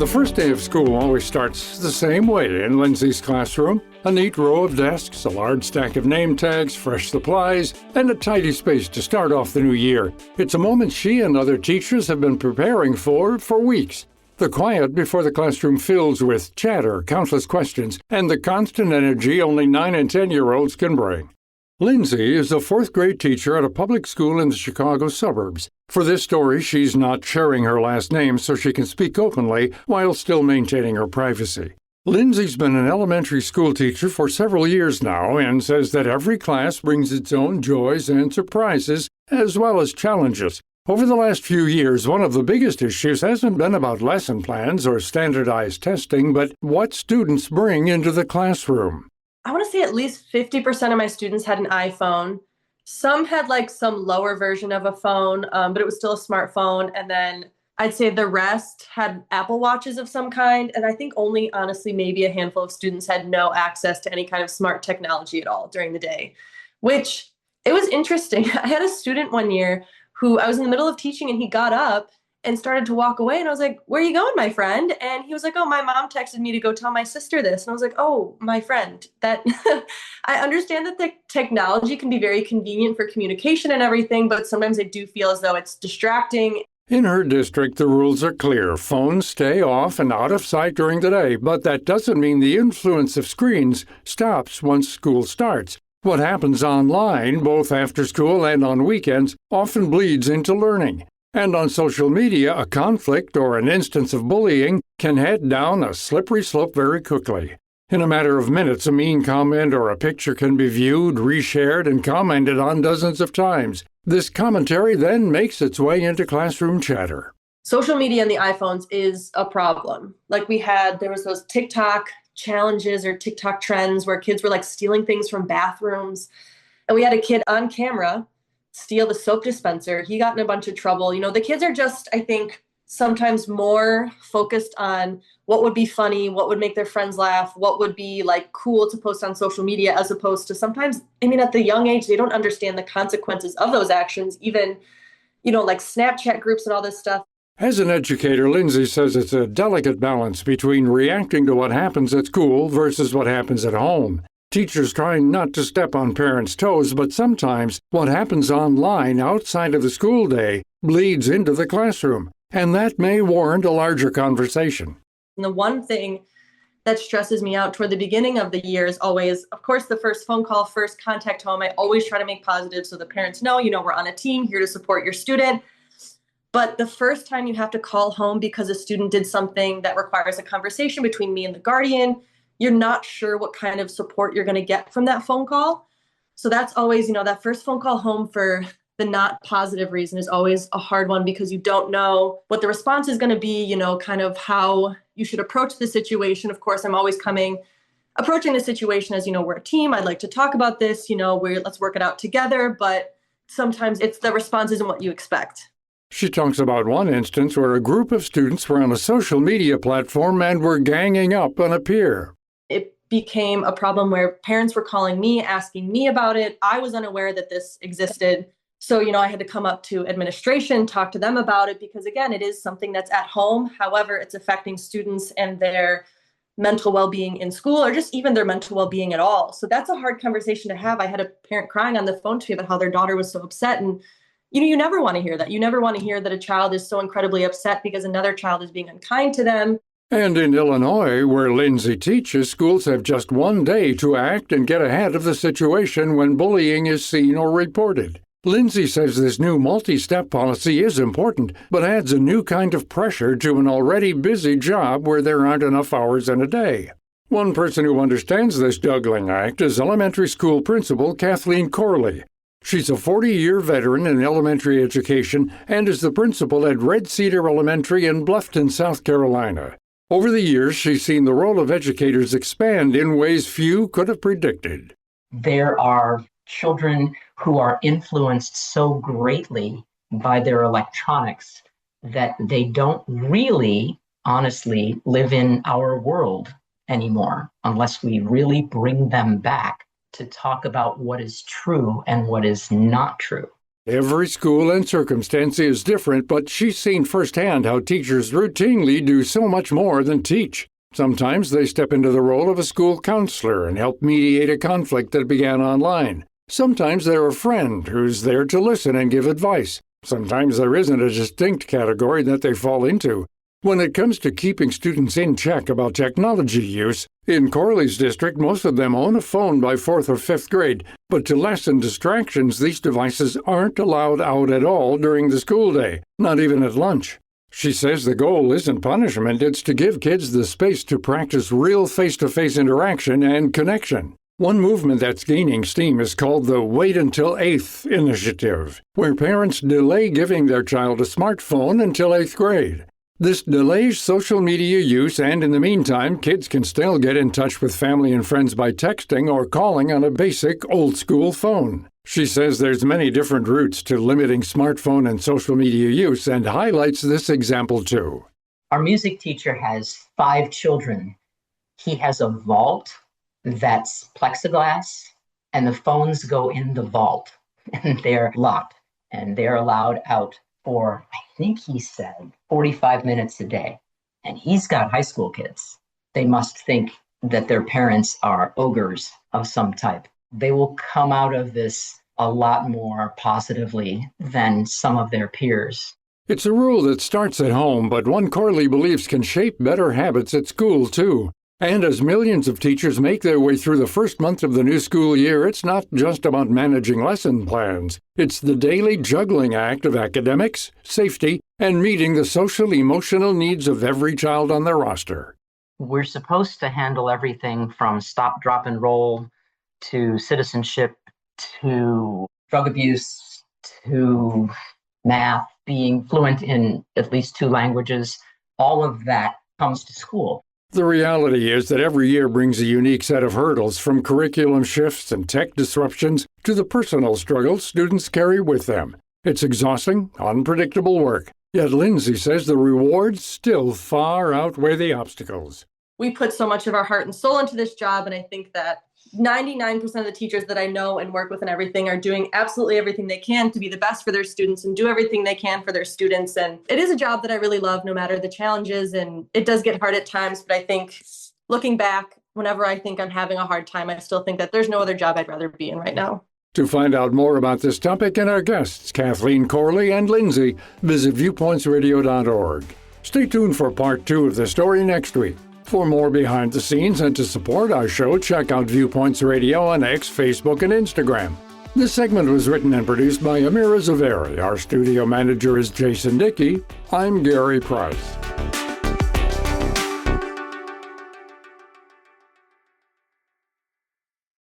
The first day of school always starts the same way in Lindsay's classroom. A neat row of desks, a large stack of name tags, fresh supplies, and a tidy space to start off the new year. It's a moment she and other teachers have been preparing for weeks. The quiet before the classroom fills with chatter, countless questions, and the constant energy only 9 and 10-year-olds can bring. Lindsay is a fourth-grade teacher at a public school in the Chicago suburbs. For this story, she's not sharing her last name so she can speak openly while still maintaining her privacy. Lindsay's been an elementary school teacher for several years now and says that every class brings its own joys and surprises, as well as challenges. Over the last few years, one of the biggest issues hasn't been about lesson plans or standardized testing, but what students bring into the classroom. I want to say at least 50% of my students had an iPhone. Some had like some lower version of a phone, but it was still a smartphone. And then I'd say the rest had Apple Watches of some kind. And I think only, honestly, maybe a handful of students had no access to any kind of smart technology at all during the day, which it was interesting. I had a student one year who I was in the middle of teaching and he got up and started to walk away. And I was like, "Where are you going, my friend?" And he was like, "Oh, my mom texted me to go tell my sister this." And I was like, "Oh, my friend, that I understand that the technology can be very convenient for communication and everything, but sometimes I do feel as though it's distracting." In her district, the rules are clear. Phones stay off and out of sight during the day, but that doesn't mean the influence of screens stops once school starts. What happens online, both after school and on weekends, often bleeds into learning. And on social media, a conflict or an instance of bullying can head down a slippery slope very quickly. In a matter of minutes, a mean comment or a picture can be viewed, reshared, and commented on dozens of times. This commentary then makes its way into classroom chatter. Social media and the iPhones is a problem. Like there was those TikTok challenges or TikTok trends where kids were like stealing things from bathrooms. And we had a kid on camera steal the soap dispenser. He got in a bunch of trouble. You know, the kids are just, I think, sometimes more focused on what would be funny, what would make their friends laugh, what would be like cool to post on social media, as opposed to sometimes, I mean, at the young age, they don't understand the consequences of those actions, even, like Snapchat groups and all this stuff. As an educator, Lindsay says it's a delicate balance between reacting to what happens at school versus what happens at home. Teachers trying not to step on parents' toes, but sometimes what happens online outside of the school day bleeds into the classroom, and that may warrant a larger conversation. And the one thing that stresses me out toward the beginning of the year is always, of course, the first phone call, first contact home. I always try to make positive so the parents know, we're on a team here to support your student. But the first time you have to call home because a student did something that requires a conversation between me and the guardian, you're not sure what kind of support you're going to get from that phone call. So that's always, that first phone call home for the not positive reason is always a hard one because you don't know what the response is going to be, kind of how you should approach the situation. Of course, I'm always approaching the situation as, we're a team. I'd like to talk about this, let's work it out together. But sometimes the response isn't what you expect. She talks about one instance where a group of students were on a social media platform and were ganging up on a peer. It became a problem where parents were calling me, asking me about it. I was unaware that this existed. So, I had to come up to administration, talk to them about it, because again, it is something that's at home. However, it's affecting students and their mental well-being in school, or just even their mental well-being at all. So that's a hard conversation to have. I had a parent crying on the phone to me about how their daughter was so upset. And, you never want to hear that. You never want to hear that a child is so incredibly upset because another child is being unkind to them. And in Illinois, where Lindsay teaches, schools have just one day to act and get ahead of the situation when bullying is seen or reported. Lindsay says this new multi-step policy is important, but adds a new kind of pressure to an already busy job where there aren't enough hours in a day. One person who understands this juggling act is elementary school principal Kathleen Corley. She's a 40-year veteran in elementary education and is the principal at Red Cedar Elementary in Bluffton, South Carolina. Over the years, she's seen the role of educators expand in ways few could have predicted. There are children who are influenced so greatly by their electronics that they don't really, honestly, live in our world anymore unless we really bring them back to talk about what is true and what is not true. Every school and circumstance is different, but she's seen firsthand how teachers routinely do so much more than teach. Sometimes they step into the role of a school counselor and help mediate a conflict that began online. Sometimes they're a friend who's there to listen and give advice. Sometimes there isn't a distinct category that they fall into. When it comes to keeping students in check about technology use, in Corley's district, most of them own a phone by 4th or 5th grade, but to lessen distractions, these devices aren't allowed out at all during the school day, not even at lunch. She says the goal isn't punishment, it's to give kids the space to practice real face-to-face interaction and connection. One movement that's gaining steam is called the Wait Until 8th initiative, where parents delay giving their child a smartphone until 8th grade. This delays social media use, and in the meantime, kids can still get in touch with family and friends by texting or calling on a basic old-school phone. She says there's many different routes to limiting smartphone and social media use and highlights this example too. Our music teacher has 5 children. He has a vault that's plexiglass, and the phones go in the vault, and they're locked, and they're allowed out for, I think he said, 45 minutes a day. And he's got high school kids. They must think that their parents are ogres of some type. They will come out of this a lot more positively than some of their peers. It's a rule that starts at home, but one Corley believes can shape better habits at school too. And as millions of teachers make their way through the first month of the new school year, it's not just about managing lesson plans. It's the daily juggling act of academics, safety, and meeting the social-emotional needs of every child on their roster. We're supposed to handle everything from stop, drop, and roll to citizenship to drug abuse to math, being fluent in at least 2 languages. All of that comes to school. The reality is that every year brings a unique set of hurdles, from curriculum shifts and tech disruptions to the personal struggles students carry with them. It's exhausting, unpredictable work. Yet Lindsay says the rewards still far outweigh the obstacles. We put so much of our heart and soul into this job, and I think that 99% of the teachers that I know and work with and everything are doing absolutely everything they can to be the best for their students and do everything they can for their students. And it is a job that I really love, no matter the challenges. And it does get hard at times, but I think looking back, whenever I think I'm having a hard time, I still think that there's no other job I'd rather be in right now. To find out more about this topic and our guests, Kathleen Corley and Lindsay, visit viewpointsradio.org. Stay tuned for part 2 of the story next week. For more behind the scenes and to support our show, check out Viewpoints Radio on X, Facebook, and Instagram. This segment was written and produced by Amira Zaveri. Our studio manager is Jason Dickey. I'm Gary Price.